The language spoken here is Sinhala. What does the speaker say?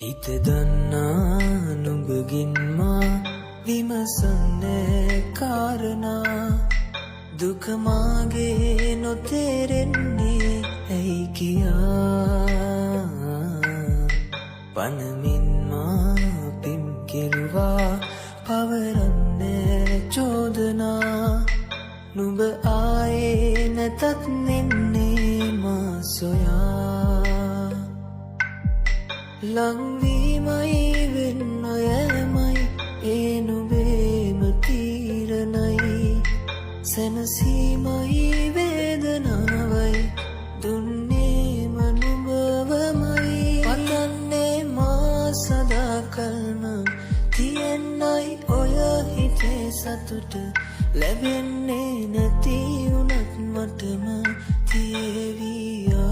හිත දන්නා නුඹගින් මා විමසන්නේ කාරණා දුක මාගේ නොතේරෙන්නේ ඇයි කියා පනමින් මා පිම් කෙරුවා පවරන්නේ චෝදනා නුඹ ආයේ නැතත් නෙන්නේ මා සොයා ලංවීමයි වෙන්නයමයි ඒ නුඹේම තීරණයි සැනසීමයි වේදනාවයි දුන්නේම නුඹවමයි පතන්නේ මා සදාකල්නම් තියෙන්නයි ඔය හිතේ සතුට ලැබෙන්නේ නැති වුණත් මටම තියේවියා